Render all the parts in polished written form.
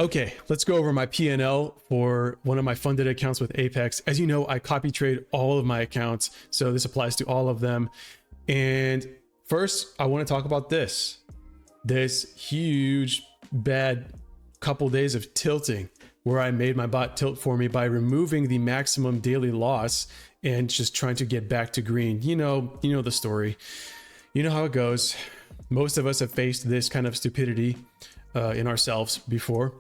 Okay, let's go over my P&L for one of my funded accounts with Apex. As you know, I copy trade all of my accounts, so this applies to all of them. And first, I want to talk about this huge bad couple days of tilting where I made my bot tilt for me by removing the maximum daily loss and just trying to get back to green. You know the story. You know how it goes. Most of us have faced this kind of stupidity in ourselves before.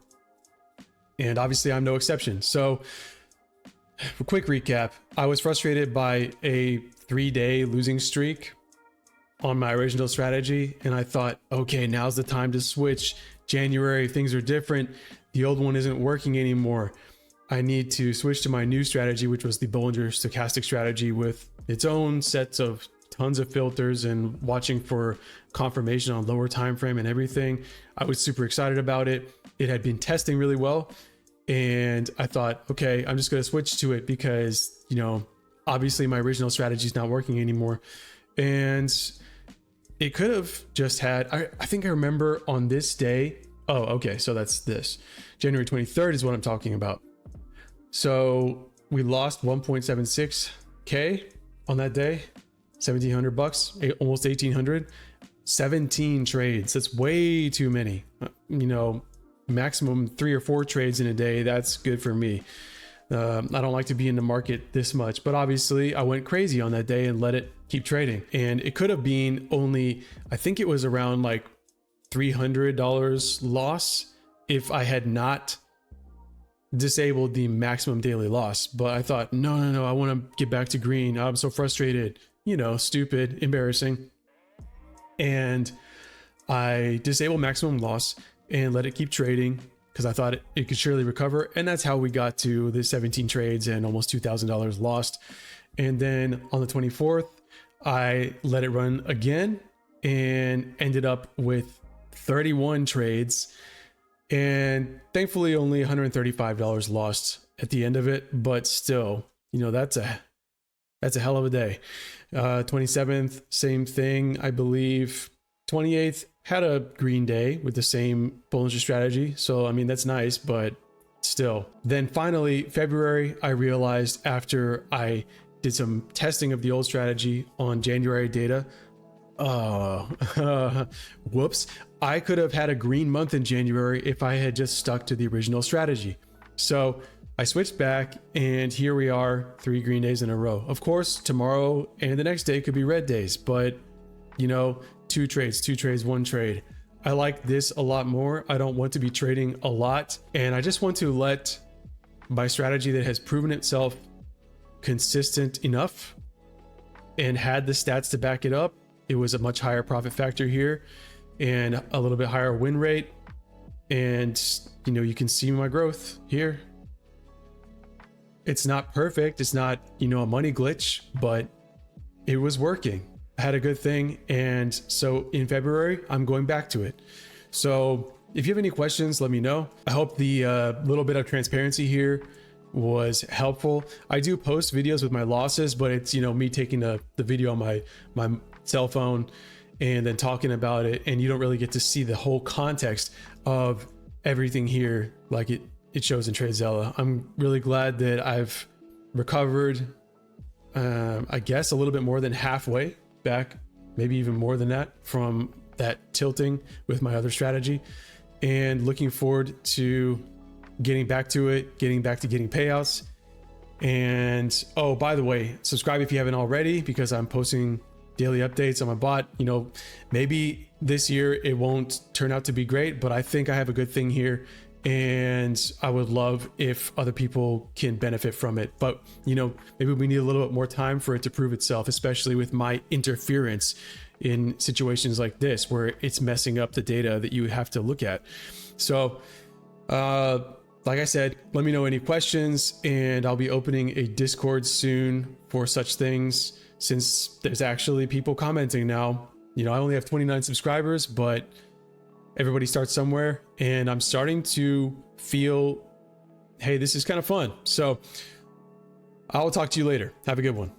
And obviously I'm no exception. So for quick recap, I was frustrated by a 3-day losing streak on my original strategy. And I thought, okay, now's the time to switch. January, things are different. The old one isn't working anymore. I need to switch to my new strategy, which was the Bollinger Stochastic strategy with its own sets of tons of filters and watching for confirmation on lower time frame and everything. I was super excited about it. It had been testing really well. And I thought, okay, I'm just going to switch to it because, obviously my original strategy is not working anymore. And it could have just had, I think I remember on this day. Oh, okay. So that's this January 23rd is what I'm talking about. So we lost 1.76K on that day, $1,700, almost 1,800, 17 trades. That's way too many. Maximum 3 or 4 trades in a day. That's good for me. I don't like to be in the market this much, but obviously I went crazy on that day and let it keep trading. And it could have been only, I think it was around like $300 loss if I had not disabled the maximum daily loss. But I thought, no, I want to get back to green. I'm so frustrated, stupid, embarrassing. And I disabled maximum loss and let it keep trading because I thought it could surely recover. And that's how we got to the 17 trades and almost $2,000 lost. And then on the 24th, I let it run again and ended up with 31 trades. And thankfully only $135 lost at the end of it. But still, that's a hell of a day. 27th, same thing, I believe. 28th, had a green day with the same Bollinger strategy. So, that's nice, but still. Then finally, February, I realized after I did some testing of the old strategy on January data, whoops, I could have had a green month in January if I had just stuck to the original strategy. So I switched back and here we are, 3 green days in a row. Of course, tomorrow and the next day could be red days, but 2 trades, 1 trade. I like this a lot more. I don't want to be trading a lot. And I just want to let my strategy that has proven itself consistent enough and had the stats to back it up. It was a much higher profit factor here and a little bit higher win rate. And, you can see my growth here. It's not perfect. It's not, a money glitch, but it was working. I had a good thing. And so in February, I'm going back to it. So if you have any questions, let me know. I hope the little bit of transparency here was helpful. I do post videos with my losses, but it's, me taking the video on my cell phone and then talking about it. And you don't really get to see the whole context of everything here like it shows in TradeZella. I'm really glad that I've recovered, I guess, a little bit more than halfway back, maybe even more than that, from that tilting with my other strategy, and looking forward to getting back to it, getting payouts. And oh, by the way, subscribe if you haven't already, because I'm posting daily updates on my bot. Maybe this year it won't turn out to be great, but I think I have a good thing here, and I would love if other people can benefit from it. But maybe we need a little bit more time for it to prove itself, especially with my interference in situations like this where it's messing up the data that you have to look at. So like I said, let me know any questions, and I'll be opening a Discord soon for such things, since there's actually people commenting now. I only have 29 subscribers, but everybody starts somewhere, and I'm starting to feel, hey, this is kind of fun. So I'll talk to you later. Have a good one.